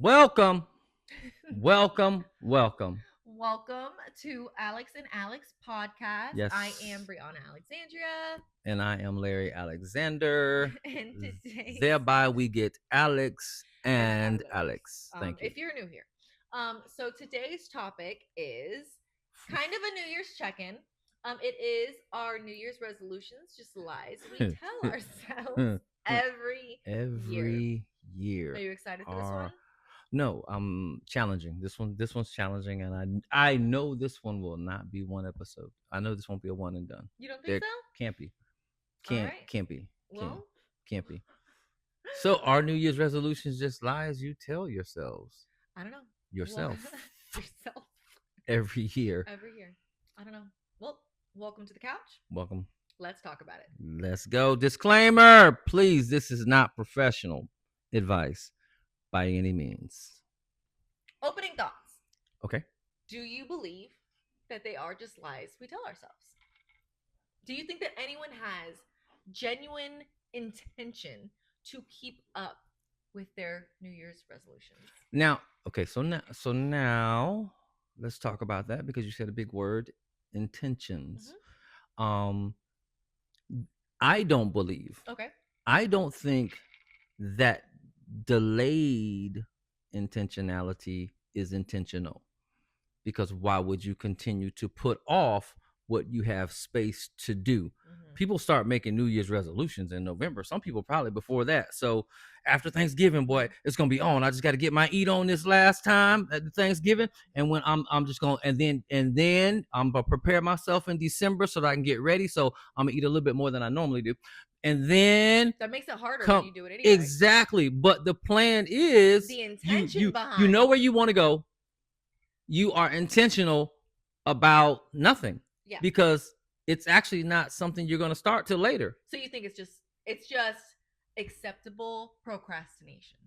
Welcome, welcome. Welcome to Alex and Alex podcast. Yes. I am Brianna Alexandria. And I am Larry Alexander. And today, Thereby we get Alex and Alex. Thank you. If you're new here, so today's topic is kind of a New Year's check-in. It is our New Year's resolutions, just lies we tell ourselves every year. Are you excited for this one? No, I'm challenging. This one's challenging, and I know this one will not be one episode. I know this won't be a one and done. You don't think so? Can't be. Alright. Can't be. Well, Can't be. So our New Year's resolutions just lies you tell yourselves. I don't know. Yourself. Yourself. Every year. Every year. I don't know. Well, welcome to the couch. Welcome. Let's talk about it. Let's go. Disclaimer. Please, this is not professional advice by any means. Opening thoughts. Okay. Do you believe that they are just lies we tell ourselves? Do you think that anyone has genuine intention to keep up with their New Year's resolutions? Now, okay, so now let's talk about that because you said a big word, intentions. I don't believe. Okay. I don't think that delayed intentionality is intentional, because why would you continue to put off what you have space to do? People start making New Year's resolutions in November. Some people probably before that. So after Thanksgiving, boy, it's gonna be on. I just got to get my eat on this last time at Thanksgiving, and when I'm just gonna and then I'm gonna prepare myself in December so that I can get ready. So I'm gonna eat a little bit more than I normally do, and then that makes it harder when you do it anyway. Exactly, but the plan is the intention behind. You know where you want to go. You are intentional about nothing. Yeah. Because it's actually not something you're going to start till later. So you think it's just acceptable procrastination?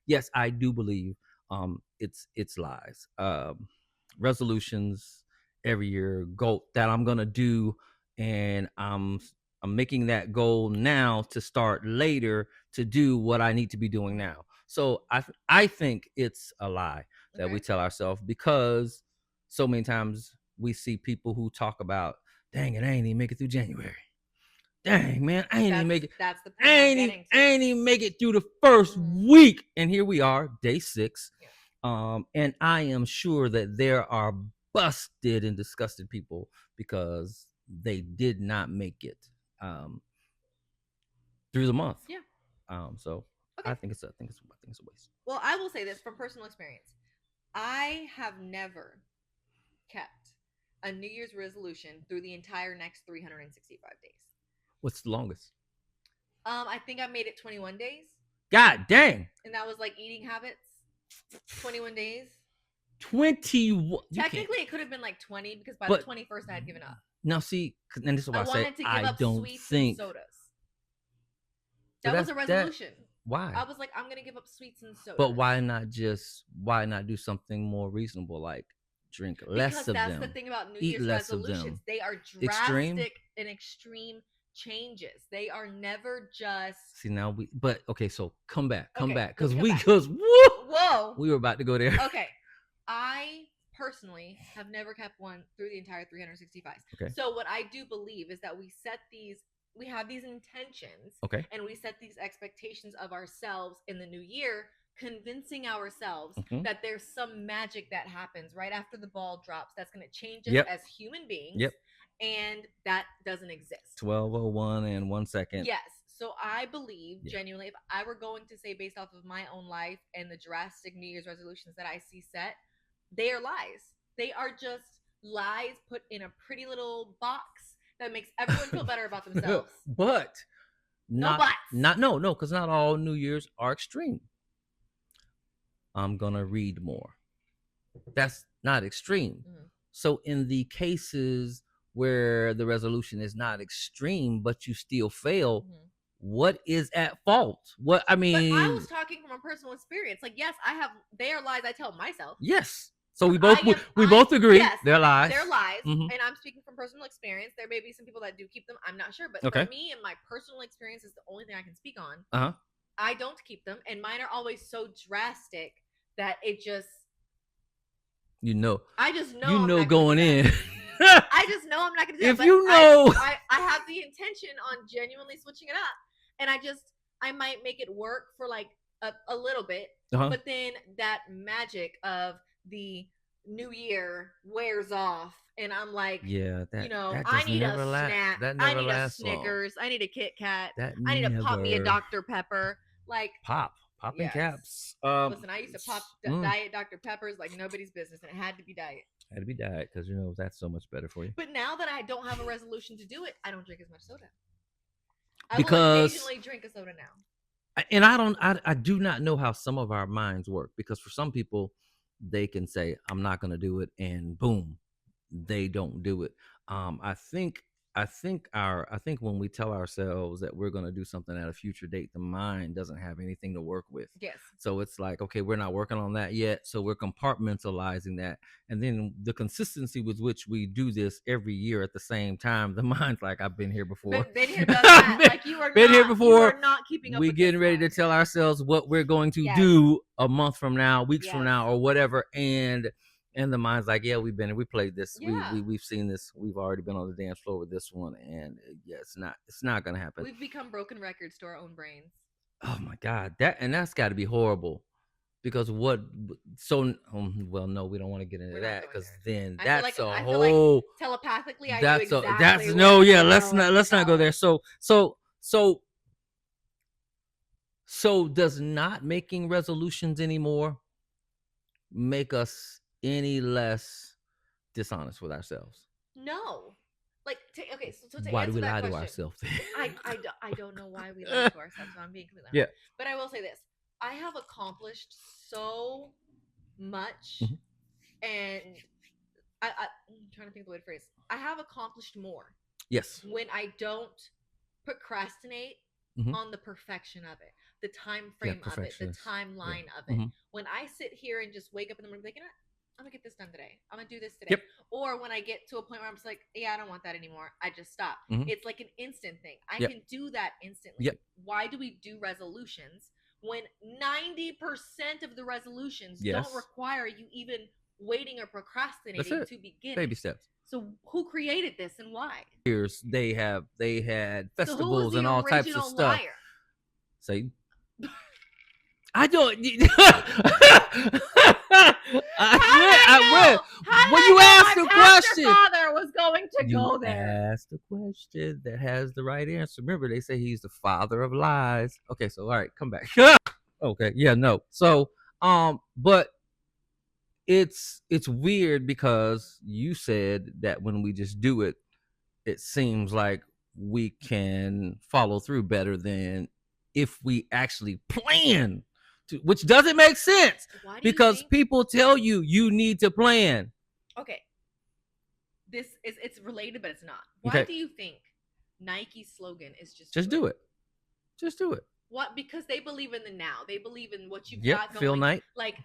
Yes, I do believe it's lies. Resolutions every year, goal that I'm going to do, and I'm making that goal now to start later to do what I need to be doing now. So I think it's a lie that we tell ourselves, because so many times we see people who talk about, dang it, I ain't even make it through January. Dang, man, I ain't even make it. That's the point. I ain't even make it through the first week, and here we are, day 6. Yeah. And I am sure that there are busted and disgusted people because they did not make it through the month. Yeah. So okay. I think it's a waste. Well, I will say this from personal experience. I have never kept a New Year's resolution through the entire next 365 days. What's the longest? I think I made it 21 days. God dang. And that was like eating habits. 21 days. 21. Technically, it could have been like 20 because by the 21st I had given up. Now, see, and this is why I wanted to give up sweets and sodas. That was a resolution. Why? I was like, I'm gonna give up sweets and sodas. But why not do something more reasonable, like drink less of them? Because that's the thing about New Year's resolutions. They are drastic and extreme changes. They are never just. See, now so come back, because whoa, we were about to go there. Okay, I personally have never kept one through the entire 365. Okay. So what I do believe is that we have these intentions, okay, and we set these expectations of ourselves in the new year, convincing ourselves that there's some magic that happens right after the ball drops that's going to change us as human beings. Yep. And that doesn't exist. 12:01 and 1 second. Yes. So I believe genuinely, if I were going to say based off of my own life and the drastic New Year's resolutions that I see set, they are lies. They are just lies put in a pretty little box that makes everyone feel better about themselves. But because not all New Year's are extreme. I'm gonna read more. That's not extreme. So in the cases where the resolution is not extreme, but you still fail, what is at fault? But I was talking from a personal experience. Like, yes, they are lies I tell myself. Yes. So we both agree. Yes, they're lies. They're lies. And I'm speaking from personal experience. There may be some people that do keep them. I'm not sure. But for me and my personal experience is the only thing I can speak on. I don't keep them. And mine are always so drastic that it just, You know, I just know you I'm know not going gonna do in. that. I just know I'm not gonna do that. If But you know, I have the intention on genuinely switching it up, and I might make it work for like a little bit, uh-huh. but then that magic of the new year wears off, and I'm like, yeah, that you know, that I just need a never lasts. snack, That I never need a lasts long. Snickers, I need a Kit Kat, That I need to pop me a never Dr. Pepper. Like, popping yes. caps. Listen, I used to pop Diet Dr. Peppers like nobody's business, and it had to be diet. Had to be diet because you know that's so much better for you. But now that I don't have a resolution to do it, I don't drink as much soda. I will Because occasionally drink a soda now. and I do not know how some of our minds work, because for some people they can say I'm not going to do it and boom, they don't do it. I think when we tell ourselves that we're going to do something at a future date, the mind doesn't have anything to work with. Yes. So it's like, okay, we're not working on that yet, so we're compartmentalizing that, and then the consistency with which we do this every year at the same time, the mind's like, I've been here before. Been here, done that. Like you are been not, here before. You are not keeping up. We with getting ready to tell ourselves what we're going to do a month from now, weeks from now, or whatever, and the mind's like, yeah, we played this, we've seen this, we've already been on the dance floor with this one, and yeah, it's not gonna happen. We've become broken records to our own brains. Oh my god, that's got to be horrible. Because well, no, we don't want to get into that, because then that's a whole telepathically. That's no, yeah. Let's not go there. So does not making resolutions anymore make us any less dishonest with ourselves? No. Like, okay, so to why answer do we that lie question, to ourselves? I don't know why we lie to ourselves. So I'm being completely honest. Yeah. But I will say this: I have accomplished so much, and I'm trying to think of the way to phrase. I have accomplished more. Yes. When I don't procrastinate on the perfection of it, the time frame of it, the timeline of it. When I sit here and just wake up in the morning, like, you know what? I'm gonna get this done today. I'm gonna do this today. Or when I get to a point where I'm just like, yeah, I don't want that anymore, I just stop. It's like an instant thing. I can do that instantly. Why do we do resolutions when 90% of the resolutions don't require you even waiting or procrastinating to begin? Baby steps. So who created this and why? Years they had festivals and all types of stuff. Liar? Satan. I don't. When you asked the question, father was going to go there. Asked the question that has the right answer. Remember, they say he's the father of lies. Okay, so all right, come back. Okay, yeah, no. So, but it's weird because you said that when we just do it, it seems like we can follow through better than if we actually plan to, which doesn't make sense because people tell you need to plan. Okay. It's related, but it's not. Why do you think Nike's slogan is just do it? Just do it. What? Because they believe in the now. They believe in what you've got going. Phil Knight. Like,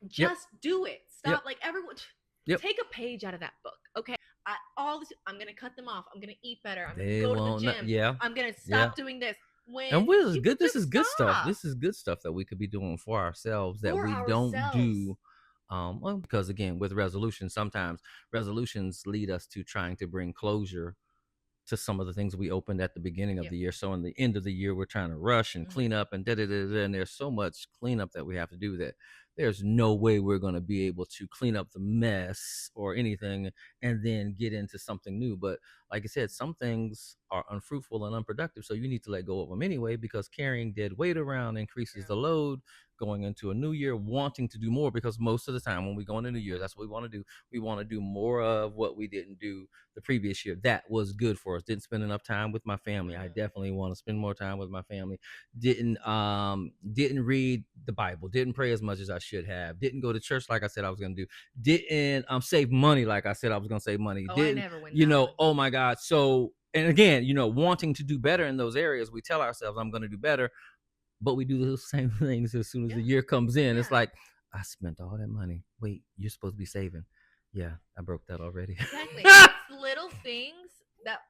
just do it. Stop. Like, everyone. Take a page out of that book. Okay. I'm gonna cut them off. I'm gonna eat better. I'm gonna go to the gym. I'm gonna stop doing this. And this is good. This is good stuff. This is good stuff that we could be doing for ourselves that we don't do. Because again, with resolutions, sometimes resolutions lead us to trying to bring closure to some of the things we opened at the beginning of the year. So in the end of the year, we're trying to rush and clean up and and there's so much cleanup that we have to do that there's no way we're going to be able to clean up the mess or anything and then get into something new. But like I said, some things are unfruitful and unproductive, so you need to let go of them anyway, because carrying dead weight around increases the load going into a new year, wanting to do more, because most of the time when we go into New Year, that's what we want to do. We want to do more of what we didn't do the previous year. That was good for us. Didn't spend enough time with my family. I definitely want to spend more time with my family. Didn't read the Bible. Didn't pray as much as I should have. Didn't go to church like I said I was going to do. Didn't save money like I said I was going to save money. Didn't, I never went oh my God. So, and again, wanting to do better in those areas, we tell ourselves I'm going to do better, but we do those same things as soon as the year comes in. It's like, I spent all that money. Wait, you're supposed to be saving. Yeah, I broke that already. Exactly. It's little things that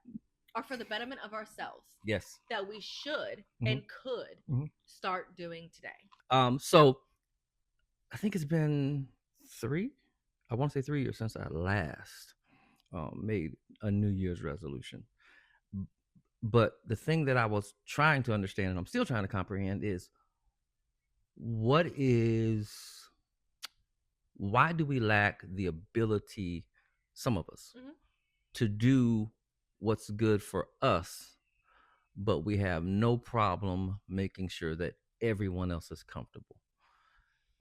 are for the betterment of ourselves. Yes. That we should and could start doing today. So I think it's been 3. I want to say 3 years since I last made a New Year's resolution. But the thing that I was trying to understand, and I'm still trying to comprehend, is what is why do we lack the ability, some of us, Mhm. to do what's good for us, but we have no problem making sure that everyone else is comfortable?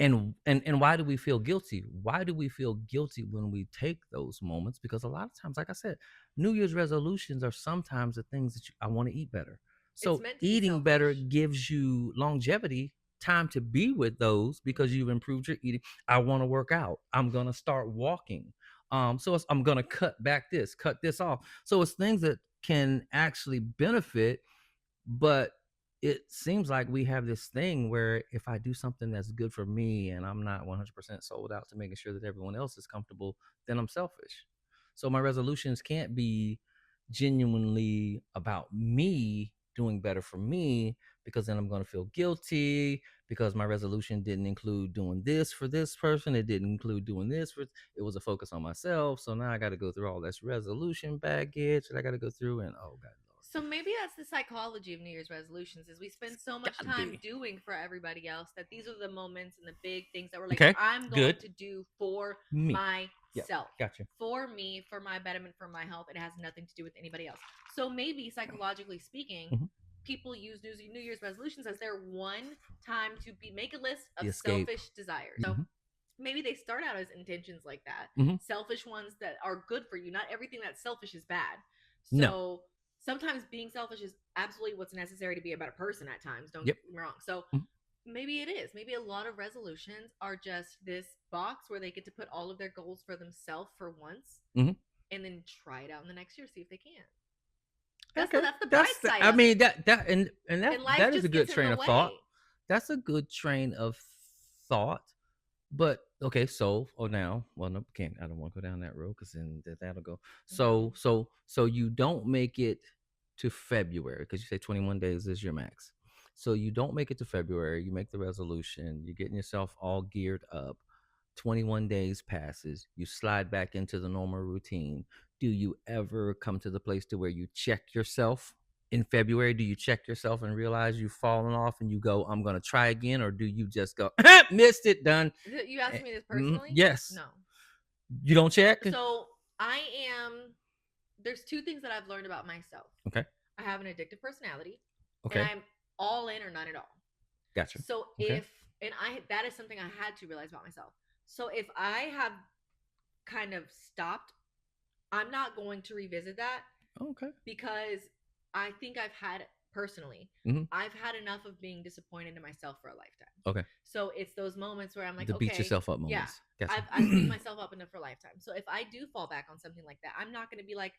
And why do we feel guilty? Why do we feel guilty when we take those moments? Because a lot of times, like I said, New Year's resolutions are sometimes the things that I want to eat better. It's So meant to be eating better selfish. gives you longevity, time to be with those because you've improved your eating. I want to work out. I'm gonna start walking. I'm gonna cut back this, cut this off. So it's things that can actually benefit, but it seems like we have this thing where if I do something that's good for me and I'm not 100% sold out to making sure that everyone else is comfortable, then I'm selfish. So my resolutions can't be genuinely about me doing better for me, because then I'm going to feel guilty because my resolution didn't include doing this for this person. It didn't include doing this for, it was a focus on myself. So now I got to go through all this resolution baggage that I got to go through, and oh God. So maybe that's the psychology of New Year's resolutions is we spend so much Gotta time be. doing for everybody else that these are the moments and the big things that we're like, Okay, I'm going good. to do for Me. Yeah, myself, gotcha. for me, for my betterment, for my health. It has nothing to do with anybody else. So maybe psychologically speaking, Mhm. people use New Year's resolutions as their one time to make a list The of escape. selfish desires. So Mhm. maybe they start out as intentions like that, Mhm. selfish ones that are good for you. Not everything that's selfish is bad. No. So sometimes being selfish is absolutely what's necessary to be a better person at times. Don't Yep. get me wrong. So Mhm. maybe it is. Maybe a lot of resolutions are just this box where they get to put all of their goals for themselves for once, Mhm. and then try it out in the next year, see if they can. Okay. That's the bright That's the, side I of it. mean that and And life that is a just good gets in train the of thought. way. That's a good train of thought. But okay, so now, well, no, can't. I don't want to go down that road because then that'll go. So Mhm. so you don't make it to February because you say 21 days is your max. So you don't make it to February. You make the resolution. You're getting yourself all geared up. 21 days passes. You slide back into the normal routine. Do you ever come to the place to where you check yourself in February? Do you check yourself and realize you've fallen off and you go, I'm going to try again? Or do you just go, missed it, done? You asked me this personally? Yes. No. You don't check? So I am. There's two things that I've learned about myself. Okay. I have an addictive personality, and Okay. I'm all in or none at all. Gotcha. So Okay. if and I that is something I had to realize about myself. So if I have kind of stopped, I'm not going to revisit that Okay. because I think I've had personally, Mhm. I've had enough of being disappointed in myself for a lifetime. Okay. So it's those moments where I'm like, The beat okay, yourself up yeah, moments. Gotcha. I've beat myself up enough for a lifetime. So if I do fall back on something like that, I'm not going to be like,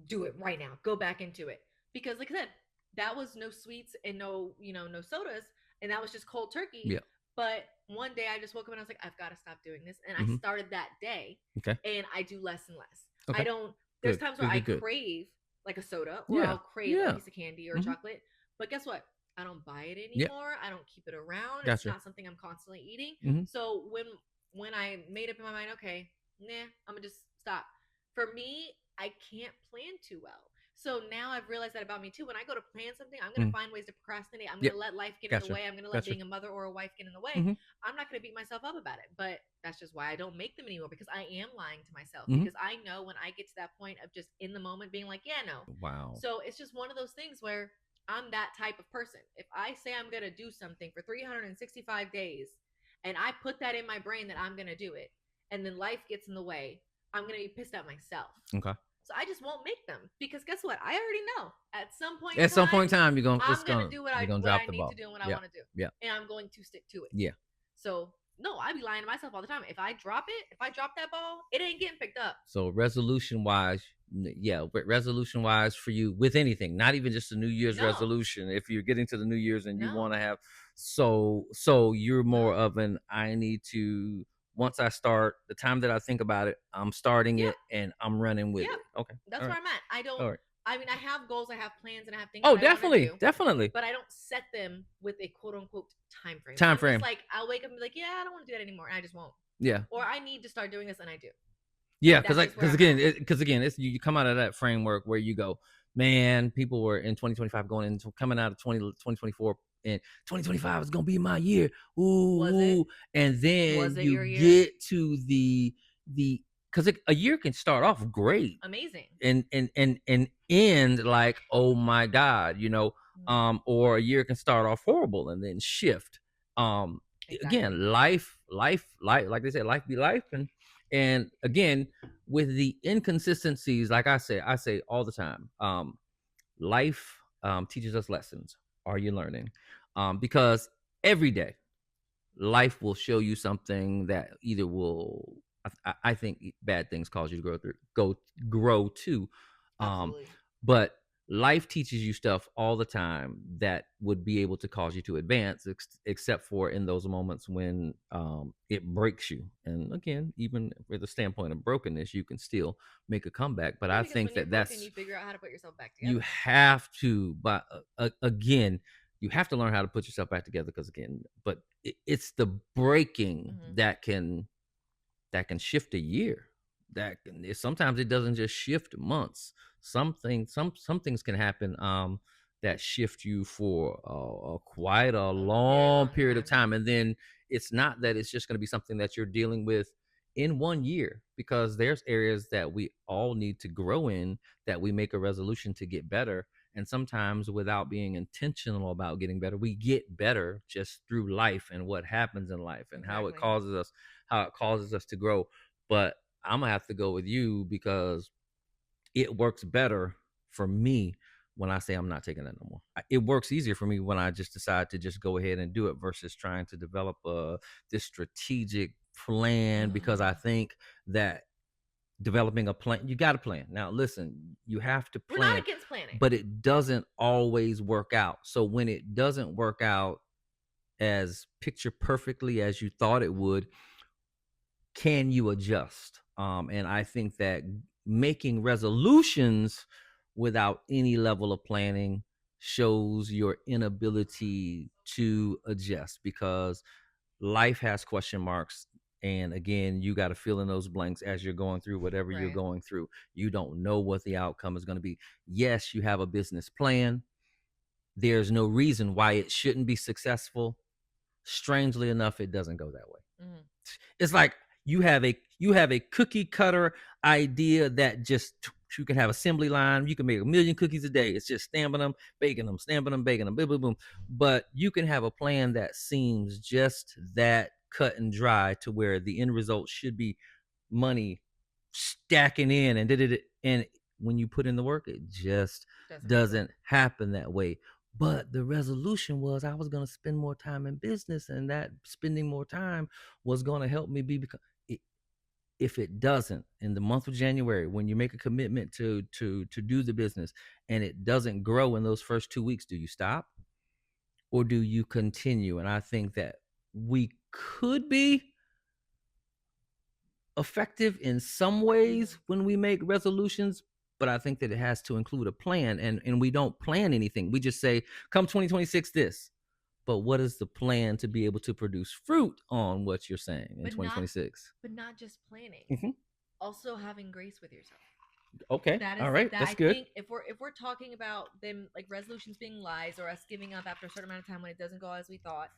do it right now, go back into it, because like I said, that was no sweets and no sodas, and that was just cold turkey. Yeah. But one day I just woke up and I was like, I've got to stop doing this, and I Mhm. started that day, Okay. and I do less and less. I Okay. don't. There's Good. times where Good. I Good. Good. crave like a soda, or Yeah. I'll crave a Yeah. piece of candy or Mhm. chocolate, but guess what? I don't buy it Yeah. anymore. I don't keep it around. It's Gotcha. not something I'm constantly eating. Mhm. So when I made up in my mind, okay, nah, I'm gonna just stop. For me, I can't plan too well. So now I've realized that about me too. When I go to plan something, I'm going to Mhm. find ways to procrastinate. I'm going Yep. to let life get in the Gotcha. way. I'm going to let Gotcha. being a mother or a wife get in the way. Mhm. I'm not going to beat myself up about it. But that's just why I don't make them anymore, because I am lying to myself. Mhm. Because I know when I get to that point of just in the moment being like, yeah, no. Wow. So it's just one of those things where I'm that type of person. If I say I'm going to do something for 365 days and I put that in my brain that I'm going to do it, and then life gets in the way, I'm going to be pissed at myself. Okay. So I just won't make them, because guess what? I already know at some point At some point in time, you're gonna I'm gonna do what you're gonna I drop the need to ball. do and what I Yeah. want to do, Yeah. and I'm going to stick to it. Yeah. So no, I be lying to myself all the time. If I drop that ball, it ain't getting picked up. So resolution wise, yeah, but resolution wise for you with anything, not even just a New Year's No. resolution. If you're getting to the New Year's and you No. want to have, so you're more of an, I need to, once I start, the time that I think about it, I'm starting Yeah. it and I'm running with Yeah. it. Okay. That's All where right. I'm at. I don't. All right. I mean, I have goals, I have plans, and I have things Oh, that I want to definitely, do, definitely. but I don't set them with a quote unquote time frame. Time I'm just frame. like, I'll wake up and be like, yeah, I don't want to do that anymore, and I just won't. Yeah. Or I need to start doing this, and I do. Yeah, That's just where because I'm again, at. because again, it's you come out of that framework where you go, man, people were in 2025 going into coming out of 2024, and 2025 is gonna be my year. Ooh, Was it? ooh. And then Was it you your year? get to the because a year can start off great Amazing. and end like, oh my God, you know, or a year can start off horrible and then shift. Exactly. Again, life, like they said, life be life, and again, with the inconsistencies, like I say all the time, life teaches us lessons. Are you learning? Because every day, life will show you something that either will, I think, bad things cause you to grow too. Absolutely. But life teaches you stuff all the time that would be able to cause you to advance, except for in those moments when it breaks you. And again, even with the standpoint of brokenness, you can still make a comeback. But Yeah, I because think when you're that broken, that's you figure out how to put yourself back you together. have to, but again, you have to learn how to put yourself back together because again, but it's the breaking that can shift a year. Sometimes it doesn't just shift months. Some things can happen that shift you for quite a long period of time, and then it's not that it's just going to be something that you're dealing with in 1 year, because there's areas that we all need to grow in, that we make a resolution to get better. And sometimes, without being intentional about getting better, we get better just through life and what happens in life and how it causes us to grow. But I'm gonna have to go with you because it works better for me when I say I'm not taking that no more. It works easier for me when I just decide to just go ahead and do it versus trying to develop this strategic plan, because I think that developing a plan, you got to plan. Now listen, you have to We're plan. not against planning, but it doesn't always work out. So when it doesn't work out as picture perfectly as you thought it would, can you adjust? And I think that making resolutions without any level of planning shows your inability to adjust, because life has question marks. And again, you got to fill in those blanks as you're going through whatever you're Right. going through. You don't know what the outcome is going to be. Yes, you have a business plan. There's no reason why it shouldn't be successful. Strangely enough, it doesn't go that way. It's like you have a cookie cutter idea that just you can have assembly line. You can make 1,000,000 cookies a day. It's just stamping them, baking them, stamping them, baking them, boom, boom, boom. But you can have a plan that seems just that cut and dry to where the end result should be money stacking in, and did it. And when you put in the work, it just doesn't happen that way. But the resolution was I was going to spend more time in business, and that spending more time was going to help me be, because if it doesn't, in the month of January, when you make a commitment to do the business and it doesn't grow in those first 2 weeks, do you stop or do you continue? And I think that we could be effective in some ways when we make resolutions, but I think that it has to include a plan, and we don't plan anything. We just say, come 2026 this. But what is the plan to be able to produce fruit on what you're saying in 2026? But not just planning. Also having grace with yourself. Okay. All right. That's good. I think if we're talking about them like resolutions being lies or us giving up after a certain amount of time when it doesn't go as we thought,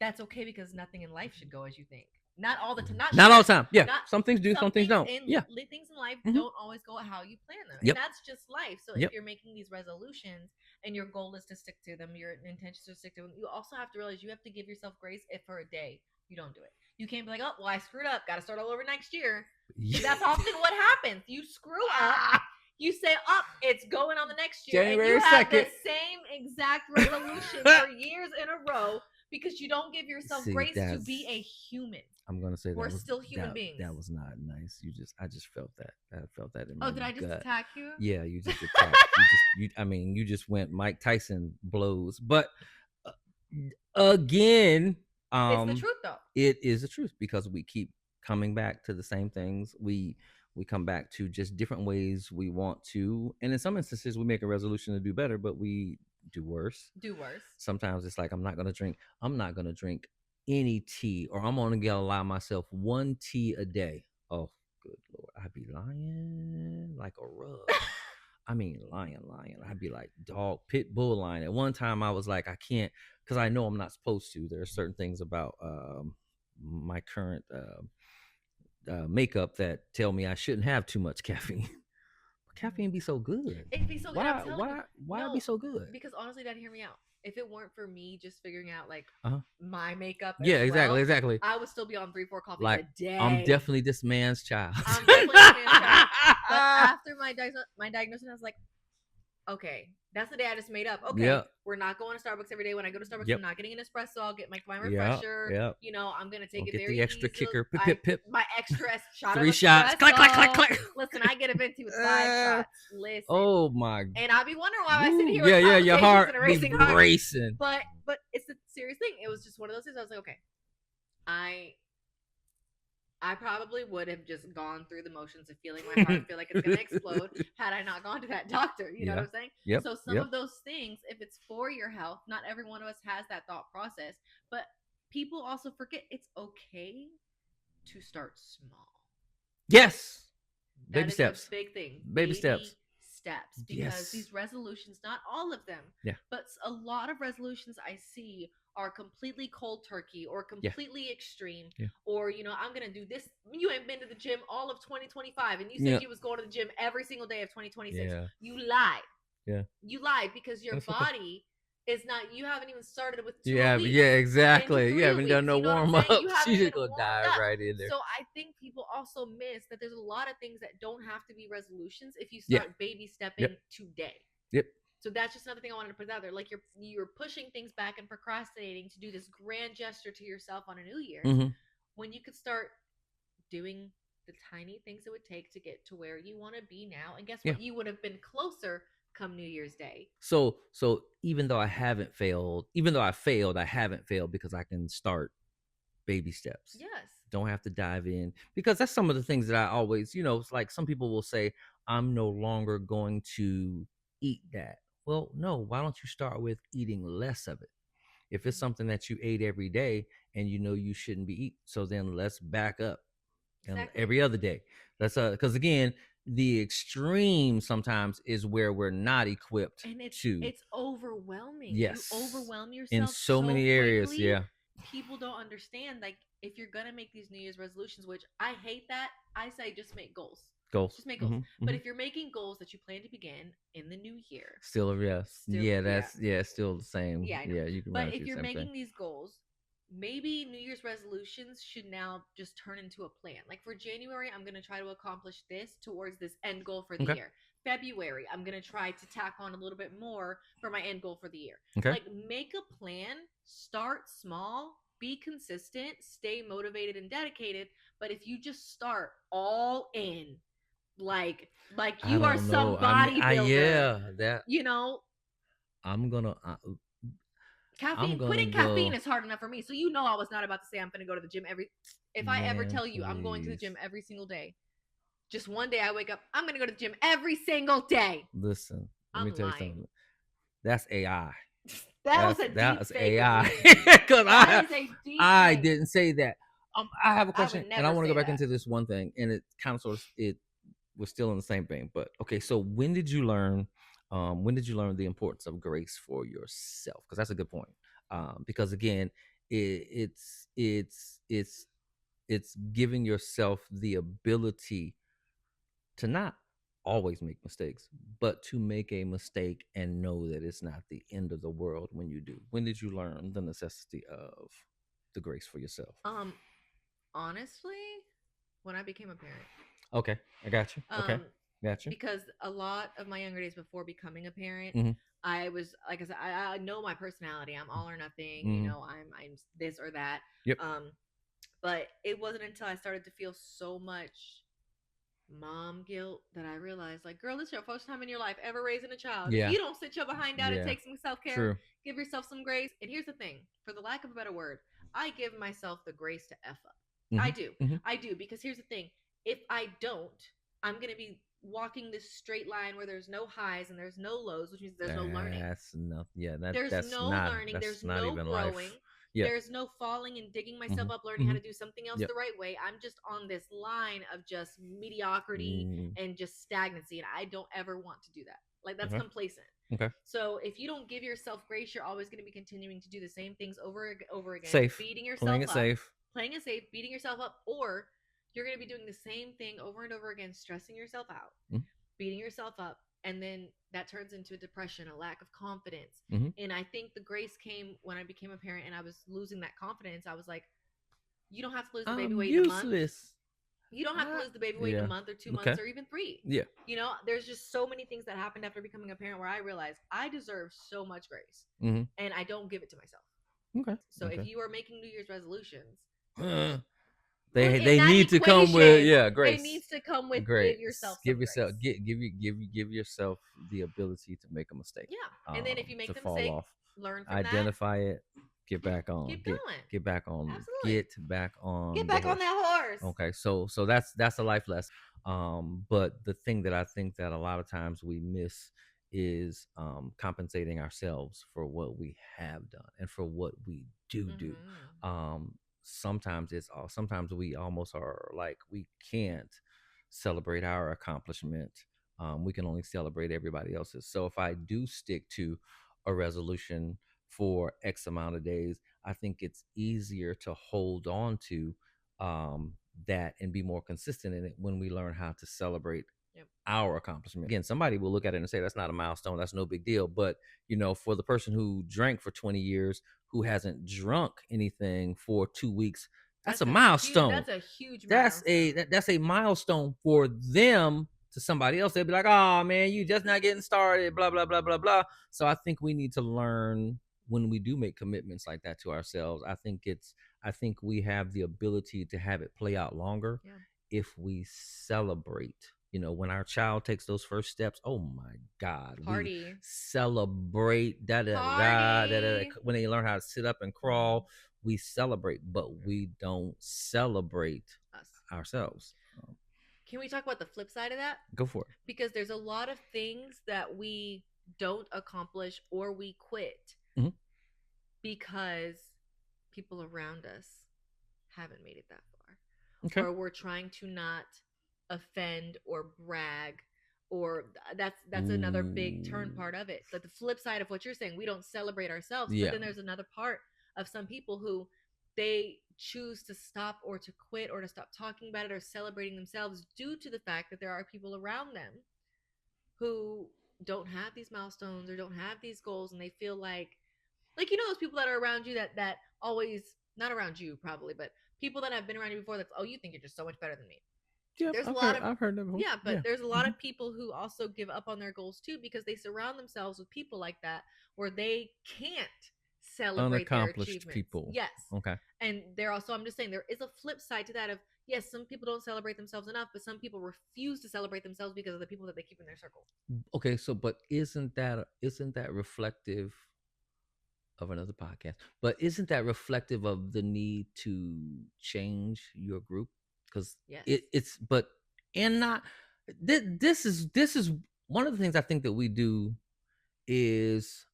that's okay, because nothing in life should go as you think. Not all the time. Not all the time. Yeah. Some things do, some things don't. Things in life don't always go how you plan them. Yep. And that's just life. So if you're making these resolutions and your goal is to stick to them, your intention is to stick to them, you also have to realize you have to give yourself grace if for a day you don't do it. You can't be like, oh, well, I screwed up. Got to start all over next year. That's often what happens. You screw up. You say, oh, it's going on the next year. January and you have 2nd. the same exact resolution for years in a row because you don't give yourself grace to be a human. I'm gonna say we're still human beings. That was not nice. I just felt that. I felt that in my gut. Oh, did I just attack you? Yeah, you just attacked. you just went Mike Tyson blows. But again, it's the truth though. It is the truth, because we keep coming back to the same things. We we come back to just different ways we want to, and in some instances we make a resolution to do better, but we do worse. Sometimes it's like I'm not gonna drink any tea, or I'm gonna allow myself one tea a day. Oh, good Lord, I'd be lying like a rug. I mean, lying. I'd be like dog, pit bull lying. At one time, I was like, I can't, because I know I'm not supposed to. There are certain things about my current makeup that tell me I shouldn't have too much caffeine. But caffeine be so good. It'd be so good. Why it be so good? Because honestly, Dad, hear me out. If it weren't for me just figuring out like my makeup, yeah, exactly, I would still be on 3-4 coffees like, a day. I'm definitely this man's child. I'm definitely this man's child. But after my diagnosis, I was like, okay, that's the day I just made up. Okay, we're not going to Starbucks every day. When I go to Starbucks, I'm not getting an espresso. I'll get my refresher. You know, I'm gonna take it very the extra easy. kicker. Pip. My extra shot. 3 shots. Click. Listen, I get a venti with 5 shots. Listen. Oh my. And I'll be wondering why I sit here. Yeah, your heart be racing. But it's a serious thing. It was just one of those things. I was like, okay, I probably would have just gone through the motions of feeling my heart feel like it's going to explode had I not gone to that doctor. You know what I'm saying? Yep. So some of those things, if it's for your health, not every one of us has that thought process. But people also forget it's okay to start small. Yes. Baby steps. A big thing. Baby steps. Because these resolutions, not all of them, but a lot of resolutions I see are completely cold turkey or completely extreme, or I'm gonna do this. You ain't been to the gym all of 2025 and you said you was going to the gym every single day of 2026. You lied. You lied because your body is not. You haven't even started with 2 weeks. Exactly. You haven't done no warm up. You just gonna dive right in there. So I think people also miss that there's a lot of things that don't have to be resolutions if you start baby stepping today. So that's just another thing I wanted to put out there. Like you're pushing things back and procrastinating to do this grand gesture to yourself on a new year, when you could start doing the tiny things it would take to get to where you want to be now. And guess what? You would have been closer come New Year's Day. So even though I failed, I haven't failed because I can start baby steps. Yes. Don't have to dive in, because that's some of the things that I always, it's like some people will say, I'm no longer going to eat that. Well, no, why don't you start with eating less of it? If it's something that you ate every day and you shouldn't be eating, so then let's back up every other day. That's because again, the extreme sometimes is where we're not equipped and it's overwhelming. Yes. You overwhelm yourself in so many areas. Quickly. Yeah. People don't understand, like, if you're gonna make these New Year's resolutions, which I hate that, I say just make goals. Just make goals. But if you're making goals that you plan to begin in the new year, still the same. You can. But if you're making these goals, maybe New Year's resolutions should now just turn into a plan. Like for January, I'm going to try to accomplish this towards this end goal for the year. February, I'm going to try to tack on a little bit more for my end goal for the year. Like make a plan, start small, be consistent, stay motivated and dedicated. But if you just start all in, like you are some bodybuilder, I'm gonna caffeine. Quitting caffeine is hard enough for me, so I was not about to say I'm gonna go to the gym I ever tell you I'm going to the gym every single day, just one day I wake up, I'm gonna go to the gym every single day. Listen, let me tell you something. That's AI. That's AI. Because I didn't say that. I have a question, and I want to go back into this one thing, and it kind of sort of we're still in the same thing, but okay. So when did you learn the importance of grace for yourself? Because that's a good point. Because again, it's giving yourself the ability to not always make mistakes, but to make a mistake and know that it's not the end of the world when you do. When did you learn the necessity of the grace for yourself? Honestly, when I became a parent. Okay, I got you. Okay, got you. Because a lot of my younger days before becoming a parent, I was, like I said, I know my personality. I'm all or nothing. I'm this or that. Yep. But it wasn't until I started to feel so much mom guilt that I realized, like, girl, this is your first time in your life ever raising a child. You don't sit your behind down and take some self-care. True. Give yourself some grace. And here's the thing, for the lack of a better word, I give myself the grace to F up. I do. I do, because here's the thing. If I don't, I'm going to be walking this straight line where there's no highs and there's no lows, which means there's no learning. That's enough. Yeah, There's that's no not learning. There's no even growing. life. Yeah. There's no falling and digging myself Mhm. up, learning how to Mhm. do something else Yep. the right way. I'm just on this line of just mediocrity Mm. and just stagnancy. And I don't ever want to do that. Like, that's Okay. complacent. Okay. So if you don't give yourself grace, you're always going to be continuing to do the same things over again, Safe. beating yourself Playing it up, safe. beating yourself up, or you're going to be doing the same thing over and over again, stressing yourself out, Mhm. beating yourself up, and then that turns into a depression, a lack of confidence. Mhm. And I think the grace came when I became a parent and I was losing that confidence. I was like, you don't have to lose the baby I'm weight in a month. useless. You don't have to lose the baby weight in Yeah. a month or 2 Okay. months or even 3. Yeah. You know, there's just so many things that happened after becoming a parent where I realized I deserve so much grace, Mhm. and I don't give it to myself. Okay. So Okay. if you are making New Year's resolutions, they put in that need to come with equation, grace. It needs to come with Grace. give yourself some give yourself grace. give yourself the ability to make a mistake. Yeah. And then if you make to the fall mistake, off, learn from identify it, get back on, Keep going. get back on, Absolutely. get back on, Get the back on horse. that horse. Okay, so that's a life lesson. But the thing that I think that a lot of times we miss is compensating ourselves for what we have done and for what we do. Mhm. Sometimes we almost are like we can't celebrate our accomplishment. We can only celebrate everybody else's. So if I do stick to a resolution for X amount of days, I think it's easier to hold on to that and be more consistent in it when we learn how to celebrate Yep. our accomplishment. Again, somebody will look at it and say that's not a milestone, that's no big deal. But for the person who drank for 20 years, who hasn't drunk anything for 2 weeks, that's a milestone. That's a huge milestone. That's a milestone for them. To somebody else, they'll be like, oh man, you just not getting started, blah blah blah blah blah. So I think we need to learn when we do make commitments like that to ourselves. I think we have the ability to have it play out longer if we celebrate. When our child takes those first steps, oh my God, Party. we celebrate when they learn how to sit up and crawl. We celebrate, but we don't celebrate ourselves. Can we talk about the flip side of that? Go for it. Because there's a lot of things that we don't accomplish or we quit because people around us haven't made it that far. Okay. Or we're trying to not offend or brag, or that's another big turn part of it. But the flip side of what you're saying, we don't celebrate ourselves. But then there's another part of some people who they choose to stop or to quit or to stop talking about it or celebrating themselves due to the fact that there are people around them who don't have these milestones or don't have these goals, and they feel like those people that are around you that always, not around you probably, but people that have been around you before, that's, oh, you think you're just so much better than me. Yeah, I've heard that before. Yeah, but there's a lot of people who also give up on their goals too because they surround themselves with people like that where they can't celebrate their achievements. People. Yes. Okay. And I'm just saying there is a flip side to that of, yes, some people don't celebrate themselves enough, but some people refuse to celebrate themselves because of the people that they keep in their circle. Okay, so but isn't that reflective of another podcast? But isn't that reflective of the need to change your group? Because this is one of the things I think that we do is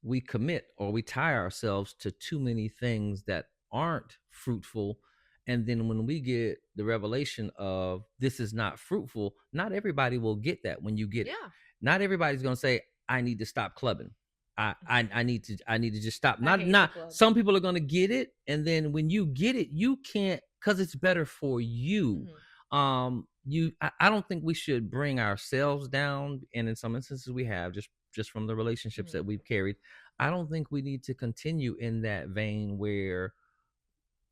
we commit or we tie ourselves to too many things that aren't fruitful. And then when we get the revelation of this is not fruitful, not everybody will get that when you get it. Not everybody's going to say, I need to stop clubbing. I need to just stop. Not some people are going to get it. And then when you get it, you can't, because it's better for you. I don't think we should bring ourselves down. And in some instances we have, just from the relationships that we've carried. I don't think we need to continue in that vein where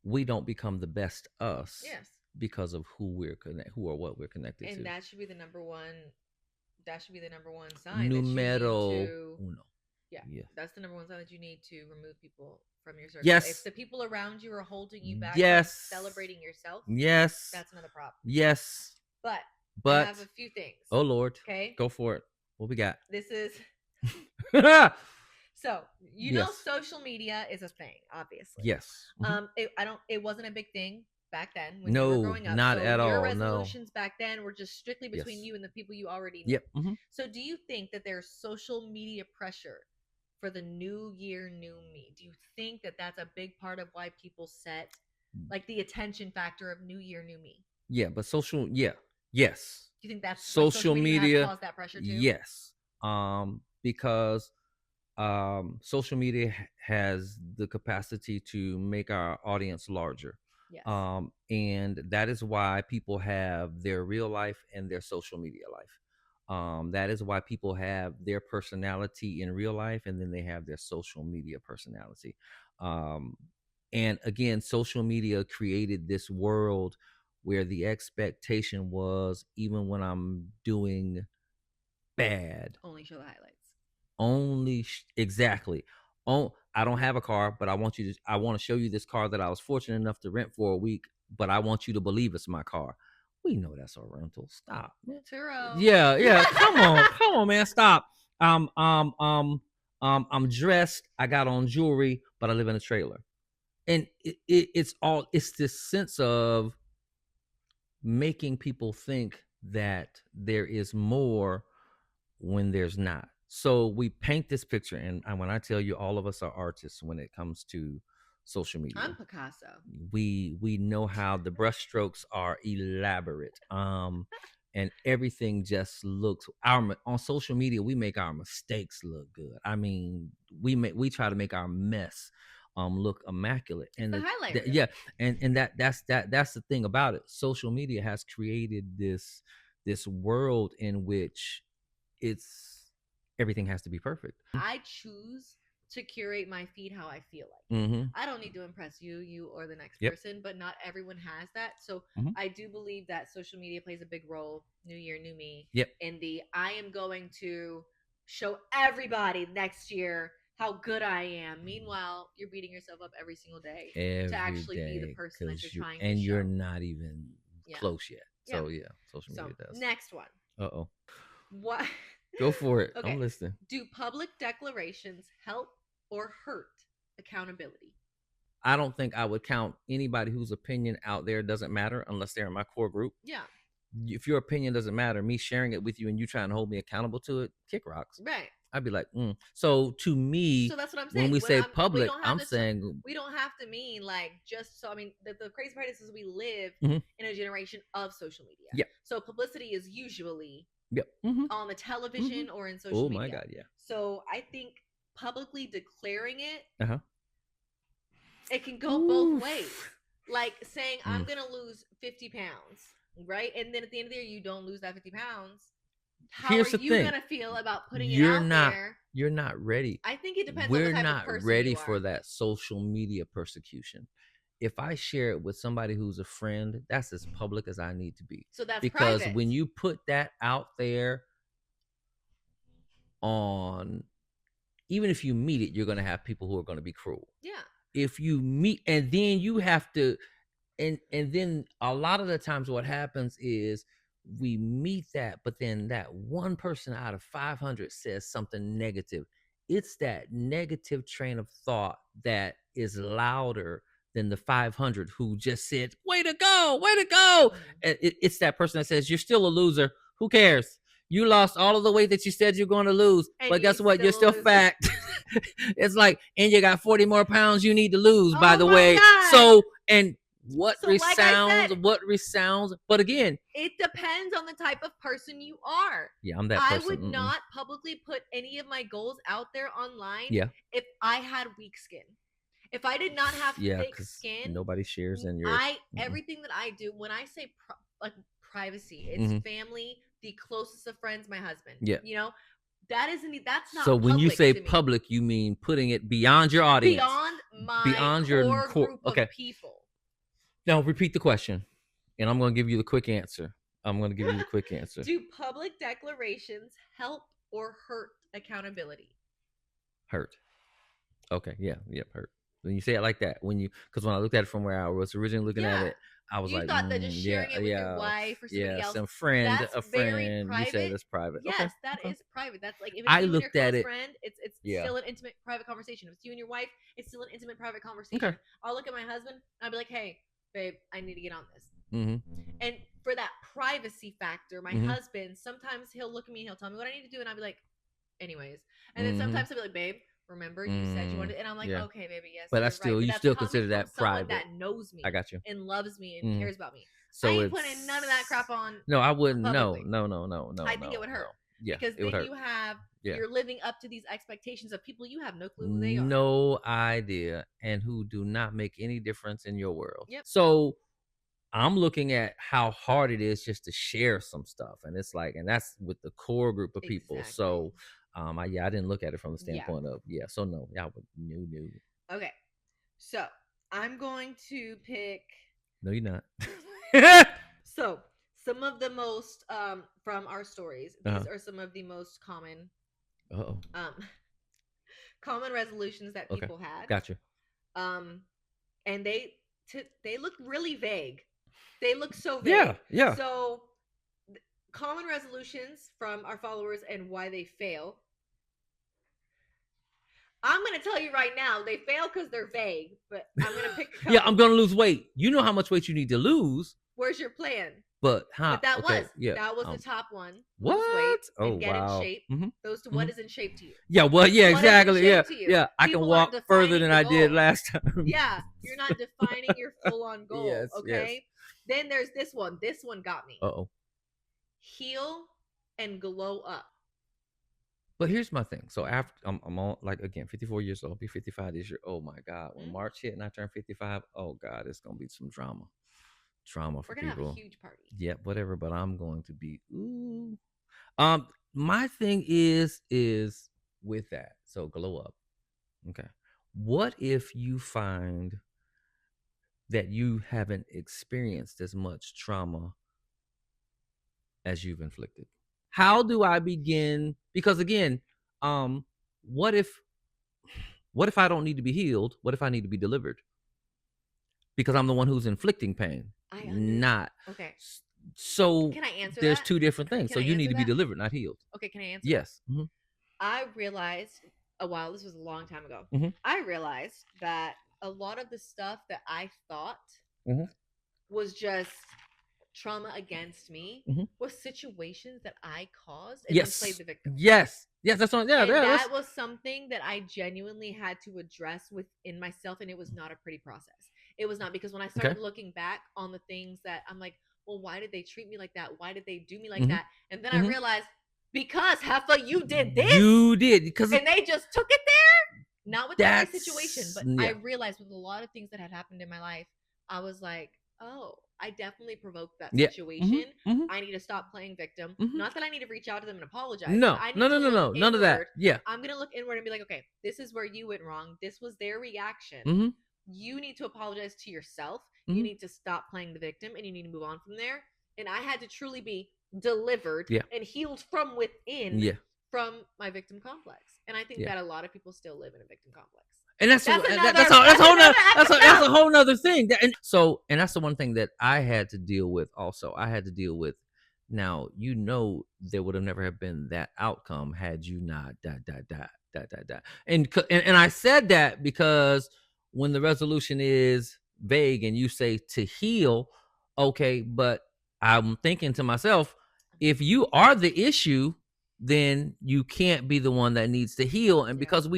we don't become the best us because of who or what we're connected to. And that should be the number one sign. Numero uno. Yeah. That's the number one sign that you need to remove people from your circle. Yes. If the people around you are holding you back from celebrating yourself, that's another problem. Yes. But I have a few things. Oh Lord. Okay. Go for it. What we got? This is so social media is a thing, obviously. Yes. It wasn't a big thing back then when you were No, growing up. not So at your all. No. resolutions back then were just strictly between Yes. you and the people you already knew. Yep. Mhm. So do you think that there's social media pressure for the new year, new me? Do you think that that's a big part of why people set like the attention factor of new year, new me? Yeah, but social. Yeah. Yes. Do you think that's like Social has media. caused that pressure too? Yes. Because social media has the capacity to make our audience larger. Yes. And that is why people have their real life and their social media life. That is why people have their personality in real life and then they have their social media personality. Um, and again, social media created this world where the expectation was, even when I'm doing bad, Only show the highlights. Exactly. Oh, I don't have a car, but I want to show you this car that I was fortunate enough to rent for a week, but I want you to believe it's my car. We know that's a rental. Stop, man. Turo. Yeah. Come on, man. Stop. I'm dressed. I got on jewelry, but I live in a trailer. And it's this sense of making people think that there is more when there's not. So we paint this picture, and when I tell you, all of us are artists when it comes to social media. I'm Picasso. We know how the brushstrokes are elaborate. And everything just looks on social media. We make our mistakes look good. I mean, we try to make our mess look immaculate. And the highlight reel. yeah, and that's the thing about it. Social media has created this world in which everything has to be perfect. I choose to curate my feed how I feel like. I don't need to impress you or the next person, but not everyone has that. So I do believe that social media plays a big role. New year, new me. In the I am going to show everybody next year how good I am. Meanwhile, you're beating yourself up every single day to actually be the person that you're trying to and show. you're not even close yet. So social media does. Next one. Uh-oh. What? Go for it. Okay. I'm listening. Do public declarations help or hurt accountability? I don't think I would count anybody whose opinion out there doesn't matter unless they're in my core group. Yeah. If your opinion doesn't matter, me sharing it with you and you trying to hold me accountable to it, kick rocks. Right. I'd be like, So to me, so that's what I'm saying. When we say public, I'm saying we don't have to mean like just so. I mean, the crazy part is we live in a generation of social media. Yeah. So publicity is usually on the television or in social media. Oh my God, yeah. So I think publicly declaring it, it can go both ways. Like saying I'm gonna lose 50 pounds, right? And then at the end of the year, you don't lose that 50 pounds. How are you gonna feel about putting it out there? You're not ready. I think it depends. We're on the type not of person ready you are. for that social media persecution. If I share it with somebody who's a friend, that's as public as I need to be. So that's because private. When you put that out there on, even if you meet it, you're gonna have people who are gonna be cruel. Yeah. If you meet, and then you have to, and then a lot of the times what happens is we meet that, but then that one person out of 500 says something negative. It's that negative train of thought that is louder than the 500 who just said, way to go, way to go. And it's that person that says, you're still a loser. Who cares? You lost all of the weight that you said you're going to lose. And but guess what? You're still fat. It's like, and you got 40 more pounds you need to lose, by the way. God. So, and what resounds, like but again, it depends on the type of person you are. Yeah, I'm that person. I would not publicly put any of my goals out there online if I had weak skin. If I did not have thick skin, nobody shares in your everything that I do, when I say like privacy, it's family, the closest of friends, my husband. Yeah. You know, that's not so when you say public, you mean putting it beyond your audience, beyond your core group of people. Now repeat the question, and I'm going to give you the quick answer. Do public declarations help or hurt accountability? Hurt. Okay. Yeah. Hurt. When you say it like that, because when I looked at it from where I was originally looking at it, I was like, thought that just sharing it with your wife or somebody else, some friend, that's a friend. Private. You said it's private. Yes, that is private. That's like if it's I you looked and your at it. Friend, it's still an intimate, private conversation. If it's you and your wife, it's still an intimate, private conversation. Okay. I'll look at my husband and I'll be like, hey, babe, I need to get on this. Mm-hmm. And for that privacy factor, my Mhm. husband, sometimes he'll look at me and he'll tell me what I need to do, and I'll be like, anyways. And then sometimes he'll be like, babe, remember you said you wanted, and I'm like, Yeah. okay, baby, yes, But you're that's still right. But you that's still coming consider from that someone private. that knows me I got you. and loves me and Mhm. cares about me. So I ain't it's putting none of that crap on. No, I wouldn't. No, publicly. no. I think it would hurt. Yeah, Because it would then hurt. you have Yeah. you're living up to these expectations of people you have no clue who they are. No idea, and who do not make any difference in your world. Yep. So I'm looking at how hard it is just to share some stuff, and it's like, and that's with the core group of people. Exactly. So, I didn't look at it from the Yeah. standpoint of So no, I would no. Okay, so I'm going to pick. No, you're not. So some of the most from our stories. These are some of the most common Uh-oh. common resolutions that people had. Gotcha. And they look really vague. They look so vague. Yeah. So common resolutions from our followers and why they fail. I'm going to tell you right now, they fail because they're vague, but I'm going to pick a couple. Yeah, I'm going to lose weight. You know how much weight you need to lose. Where's your plan? But how? But that okay, was yeah. that was the top one. What? Lose weight Oh, and get wow. in shape. Mm-hmm. Those what is in shape to you? Yeah, well, yeah, What is in exactly. shape Yeah, to you? yeah. I can People walk aren't further defining than the I did goal. last time. Yeah, you're not defining your full-on goal. Yes, Okay. Then there's this one. This one got me. Uh-oh. Heal and glow up. But here's my thing. So after I'm on, like, again, 54 years old, I'll be 55 this year. Oh my God. When March hit and I turn 55, oh God, it's gonna be some drama. For We're gonna people. have a huge party. Yeah, whatever, but I'm going to be my thing is with that. So glow up. Okay. What if you find that you haven't experienced as much trauma as you've inflicted? How do I begin? Because again, what if I don't need to be healed? What if I need to be delivered? Because I'm the one who's inflicting pain. Not okay. So can I answer there's that? two different things. Can so I you need answer to be that? delivered, not healed. Okay, can I answer? Yes. Mm-hmm. I realized a while. This was a long time ago. Mm-hmm. I realized that a lot of the stuff that I thought was just trauma against me was situations that I caused and then played the victim. Yes. That's what. Yeah. And yeah that was something that I genuinely had to address within myself, and it was not a pretty process. It was not, because when I started looking back on the things that I'm like, well, why did they treat me like that? Why did they do me like that? And then I realized, because Heffa, you did this. You did, and they just took it there. Not with every situation, but I realized with a lot of things that had happened in my life, I was like, oh, I definitely provoked that situation. I need to stop playing victim. Not that I need to reach out to them and apologize. No, no, none of that. Yeah, I'm gonna look inward and be like, okay, this is where you went wrong. This was their reaction. You need to apologize to yourself. You need to stop playing the victim, and you need to move on from there. And I had to truly be delivered and healed from within from my victim complex. And I think that a lot of people still live in a victim complex. And that's a whole nother thing. And that's the one thing that I had to deal with also. I had to deal with, now, there would have never have been that outcome had you not and I said that because when the resolution is vague and you say to heal, okay, but I'm thinking to myself, if you are the issue, then you can't be the one that needs to heal. And because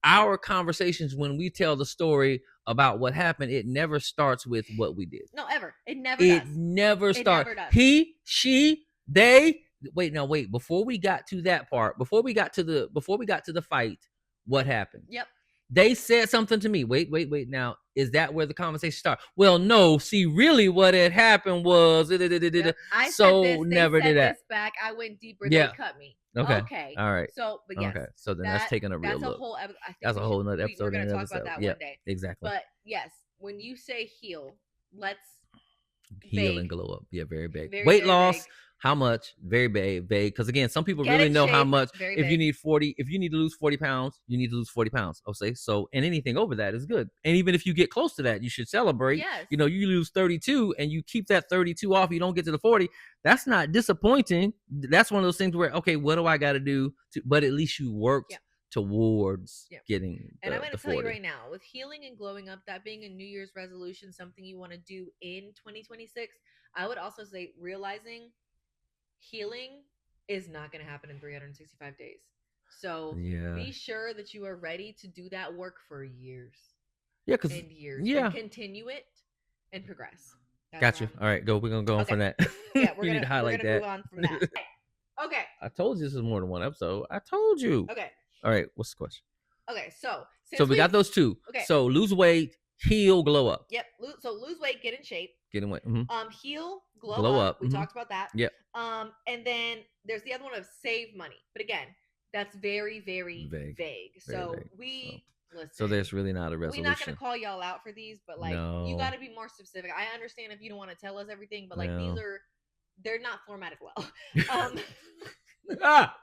our conversations, when we tell the story about what happened, it never starts with what we did. No, ever. It never starts. He, she, they. Wait. Before we got to that part, before we got to the fight, what happened? Yep. They said something to me. Wait. Now, is that where the conversation starts? Well, no. See, really, what had happened was. Yep. I so said this, never did that. Back. I went deeper. Yeah. They cut me. Okay. All right. So, but yes. Okay. So then that's taking a real look. That's a whole nother episode. We're going to talk about that one day. Exactly. But yes, when you say heal, let's heal and glow up. Yeah, very big. Weight loss. Vague. How much? Very vague. Because again, some people really know how much. If you need to lose 40 pounds, you need to lose 40 pounds. I'll say so. And anything over that is good. And even if you get close to that, you should celebrate. Yes. You lose 32 and you keep that 32 off. You don't get to the 40. That's not disappointing. That's one of those things where, okay, what do I got to do? But at least you worked towards Yeah. getting And the, I'm going the to tell you 40. right now, with healing and glowing up, that being a New Year's resolution, something you want to do in 2026, I would also say realizing healing is not going to happen in 365 days. So Yeah. be sure that you are ready to do that work for years Yeah, because and years yeah. and continue it and progress. That's Got where you. I'm- All right, go. We're gonna go on Okay. from that. Yeah, we're You need gonna to highlight that. move on from that. Okay. I told you this is more than one episode. I told you. Okay. All right, what's the question? Okay. So So we got those two. Okay. So lose weight, heal, glow up. Yep. So lose weight, get in shape. Get in weight. Heal, glow, Glow up. up. We talked about that. Yep. And then there's the other one of save money. But again, that's very, very vague. So vague. listen. So there's really not a resolution. We're not gonna call y'all out for these, but like No. you got to be more specific. I understand if you don't want to tell us everything, but like No. they're not formatted well. Ah!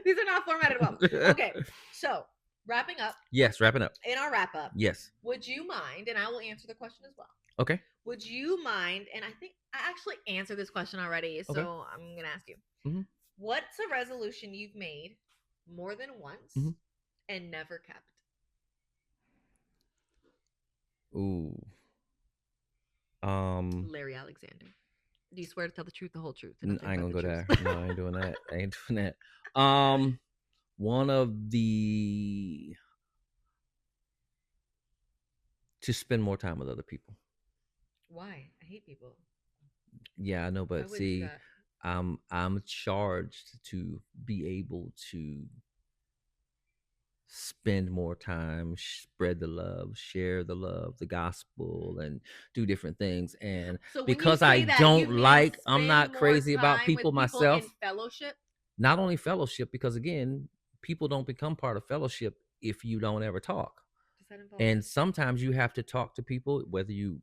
These are not formatted well. Okay, so wrapping up. Yes, wrapping up. In our wrap up, yes. Would you mind? And I will answer the question as well. Okay. Would you mind? And I think I actually answered this question already, so Okay. I'm gonna ask you. Mm-hmm. What's a resolution you've made more than once and never kept? Ooh. Larry Alexander. Do you swear to tell the truth, the whole truth? I ain't gonna go there. No, I ain't doing that. I ain't doing that. One of the to spend more time with other people. Why? I hate people. Yeah, I know, but see, I'm charged to be able to spend more time, spread the love, share the love, the gospel, and do different things. And so because I don't like, I'm not crazy about people myself. In fellowship? Not only fellowship, because again, people don't become part of fellowship if you don't ever talk. And sometimes you have to talk to people, whether you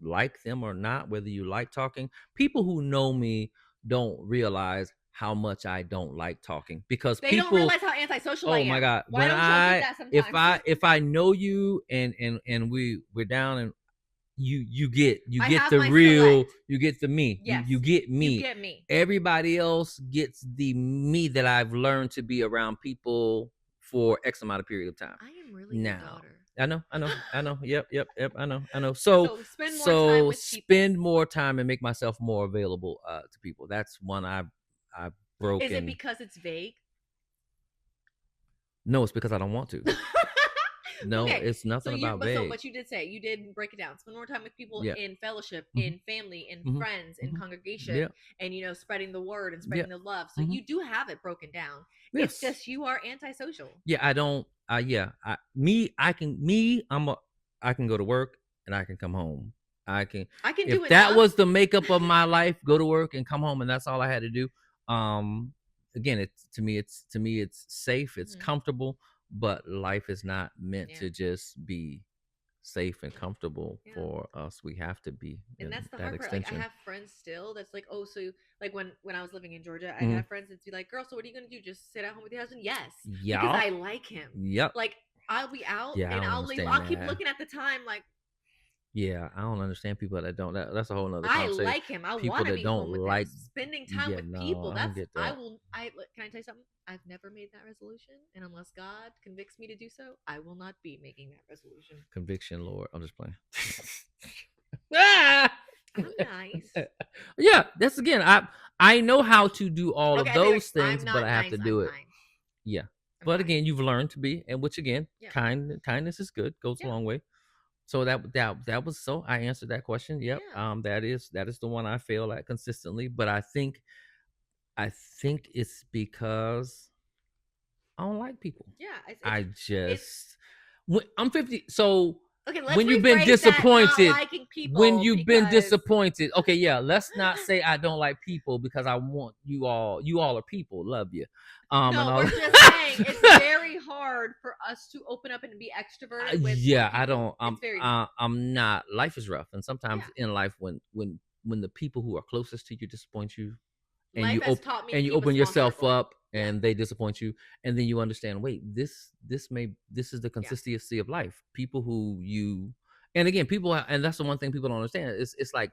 like them or not, whether you like talking. People who know me don't realize how much I don't like talking, because they people don't realize how antisocial I am. Oh my God. Why don't y'all get that sometimes? if I know you and we're down and you get the real select. You get the me. Yes. You get me. You get me. Everybody else gets the me that I've learned to be around people for X amount of period of time. I am really your daughter. I know. Yep. I know. So spend more time and make myself more available to people. That's one I've broken. Is it because it's vague? No, it's because I don't want to. No, okay. It's nothing about vague. But you did say, you did break it down. Spend more time with people in fellowship, in family, in friends, in congregation, and spreading the word and spreading the love. So you do have it broken down. Yes. It's just you are antisocial. Yeah, I don't. I can go to work and I can come home. I can do it. If that was the makeup of my life, go to work and come home, and that's all I had to do. Again, it's to me it's safe, it's comfortable. But life is not meant to just be safe and comfortable for us. We have to be. And that's the hard part. Like, I have friends still that's like, oh, so like when I was living in Georgia, I had friends that'd be like, girl, so what are you gonna do? Just sit at home with your husband? Yes. Yeah. Because I like him. Yep. Like I'll be out and I'll leave. I'll keep looking at the time like. Yeah, I don't understand people that don't. That's a whole nother conversation. I like him. I want to be home with him. Spending time with people. That's can I tell you something? I've never made that resolution, and unless God convicts me to do so, I will not be making that resolution. Conviction, Lord. I'm just playing. I'm nice. Yeah, that's again. I know how to do all of those things, but I have to do it. Yeah, but again, you've learned to be, and which again, kindness is good. Goes a long way. So that was so I answered that question. Yep. Yeah. That is the one I fail at consistently. But I think it's because I don't like people. Yeah. I'm 50. So okay, when you've been disappointed, when you've been disappointed, okay, yeah, let's not say I don't like people because I want you all are people, love you. No, we're just saying it's very hard for us to open up and be extroverted. I'm not. Life is rough, and sometimes in life, when the people who are closest to you disappoint you, and you open yourself up, and they disappoint you, and then you understand, wait, this is the consistency of life. People who you, and again, people, and that's the one thing people don't understand. It's like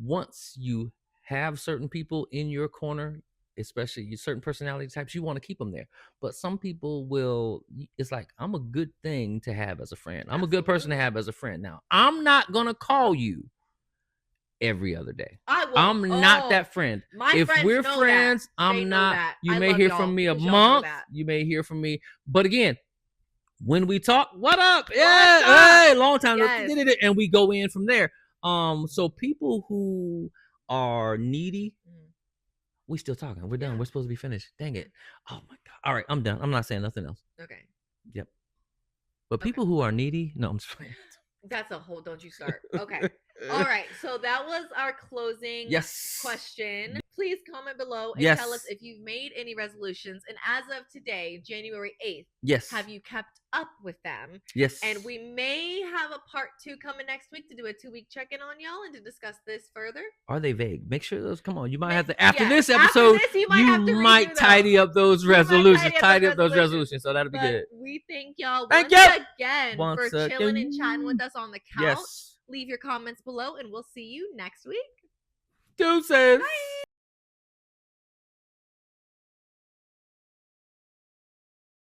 once you have certain people in your corner, especially you certain personality types, you want to keep them there. But some people will. It's like, I'm a good thing to have as a friend. I'm a good person to Absolutely. have as a friend. Now, I'm not gonna call you every other day. I will. I'm not that friend. My If friends we're know friends, that. They I'm know not. that. You I may love hear y'all from me a because y'all know month. that. You may hear from me. But again, when we talk, what up? What's Yeah, up? hey, long time. Yes. And we go in from there. So people who are needy, we still talking. We're done. Yeah. We're supposed to be finished. Dang it. Oh my God. All right, I'm done. I'm not saying nothing else. Okay. Yep. But people who are needy, no, I'm just playing. That's a whole. Don't you start. Okay. All right. So that was our closing question. Please comment below and tell us if you've made any resolutions. And as of today, January 8th, Yes. have you kept up with them? Yes. And we may have a part 2 coming next week to do a 2-week check-in on y'all and to discuss this further. Are they vague? Make sure those. Come on, you might have to after this episode. After this, you might tidy up those resolutions. Tidy up those resolutions. So that'll be good. We thank y'all once for again chilling and chatting with us on the couch. Yes. Leave your comments below, and we'll see you next week. Deuces. Bye.